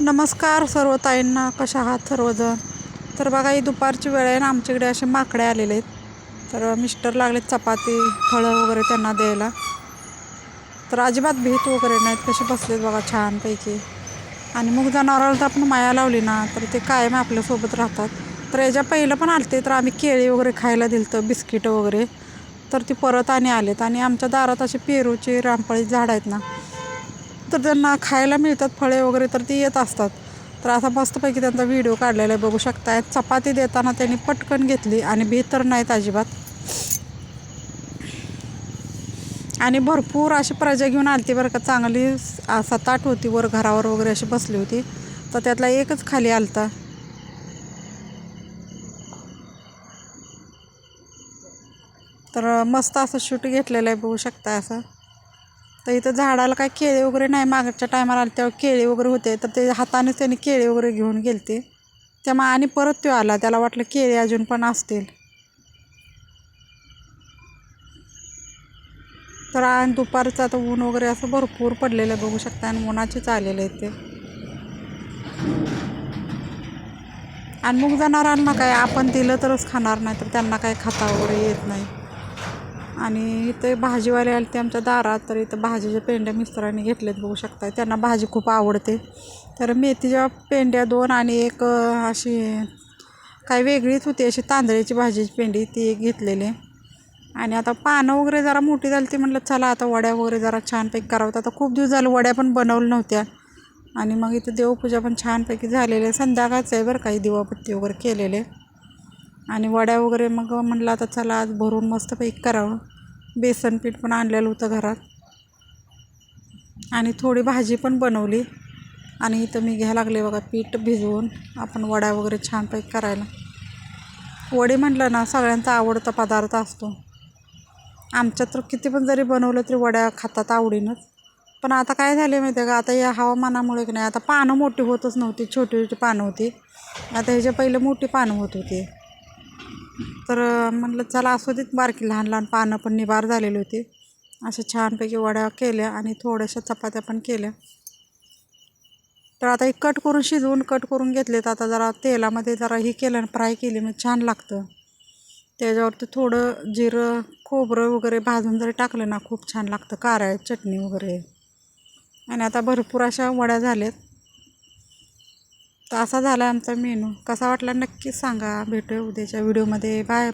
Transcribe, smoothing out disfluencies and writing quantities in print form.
नमस्कार सर्व ताईंना, कशा आहात सर्वजण. तर बघा, ही दुपारची वेळ आहे ना, आमच्याकडे असे माकडे आलेले आहेत. तर मिस्टर लागलेत चपाती फळं वगैरे त्यांना द्यायला. तर अजिबात भीत वगैरे नाहीत, कसे बसलेत बघा छानपैकी. आणि मग जनावराला तर आपण माया लावली ना तर ते कायम आपल्यासोबत राहतात. तर याच्या पहिलं पण आलते, तर आम्ही केळी वगैरे खायला दिलं, बिस्किटं वगैरे. तर ती परत आणि आलेत. आणि आमच्या दारात असे पेरूचे रामफळी झाड आहेत ना, तर त्यांना खायला मिळतात फळे वगैरे, तर ती येत असतात. तर असा मस्तपैकी त्यांचा व्हिडिओ काढलेला आहे, बघू शकताय. चपाती देताना त्यांनी पटकन घेतली आणि भीत तर नाहीत अजिबात. आणि भरपूर अशी प्रजा घेऊन आलती बरं का, चांगली 7-8 होती वर घरावर वगैरे अशी बसली होती. तर त्यातला एकच खाली आलता. तर मस्त असं शूट घेतलेलं आहे, बघू शकता असं. तर इथं झाडाला काय केळी वगैरे नाही, मागच्या टायमाला आले तेव्हा केळी वगैरे होते, तर ते हातानेच त्यांनी केळी वगैरे घेऊन गेलते. त्यामुळे आणि परत तो आला, त्याला वाटलं केळी अजून पण असतील. तर दुपारचं आता ऊन वगैरे असं भरपूर पडलेलं आहे, बघू शकता. आणि उन्हाचेच आलेले आहेत ते. आणि मग जनावरांना काय आपण दिलं तरच खाणार नाही, तर त्यांना काय खाता वगैरे येत नाही. आणि इथे भाजीवाले आले ते आमच्या दारात, तर इथं भाजीच्या पेंड्या मिस्टरांनी घेतलेत, बघू शकता. त्यांना भाजी खूप आवडते. तर मेथीच्या पेंड्या 2 आणि एक अशी काय वेगळीच होती, अशी तांदळाची भाजीची पेंडी, ती एक घेतलेली. आणि आता पानं वगैरे जरा मोठी झाली, ती म्हटलं चला आता वड्या वगैरे जरा छानपैकी करावं. आता खूप दिवस झालं वड्या पण बनवल्या नव्हत्या. आणि मग इथं देवपूजा पण छानपैकी झालेली आहे. संध्याकाळचं आहे बरं, काही दिवाबत्ती वगैरे केलेले. आणि वड्या वगैरे मग म्हटलं आता चला आज भरून मस्तपैकी करावं. बेसन पीठ पण आणलेलं होतं घरात. आणि थोडी भाजी पण बनवली. आणि इथं मी घ्यायला लागले बघा पीठ भिजवून, आपण वड्या वगैरे छानपैकी करायला. वडी म्हटलं ना सगळ्यांचा आवडता पदार्थ असतो. आमच्यात तर किती पण जरी बनवलं तरी वड्या खातात आवडीनंच. पण आता काय झाले माहिती आहे का, आता या हवामानामुळे की नाही, आता पानं मोठी होतच नव्हती, छोटी छोटी पानं होती. आता ह्याच्या पहिले मोठी पानं होत होती. तर म्हटलं चला असू देत, बारकी लहान लहान पानं पण निबार झालेली होती. अशा छानपैकी वड्या केल्या आणि थोड्याशा चपात्या पण केल्या. तर आता एक कट करून शिजवून कट करून घेतलेत. आता जरा तेलामध्ये जरा ही केलं, फ्राय केली, म्हणजे छान लागतं. त्याच्यावरती थोडं जिरं खोबरं वगैरे भाजून जरी टाकलं ना, खूप छान लागतं, कारळ चटणी वगैरे. आणि आता भरपूर अशा वड्या झाल्यात. तर असा झाला आमचा मेनू. कसा वाटला नक्कीच सांगा. भेटूया उद्याच्या व्हिडिओमध्ये. बाय.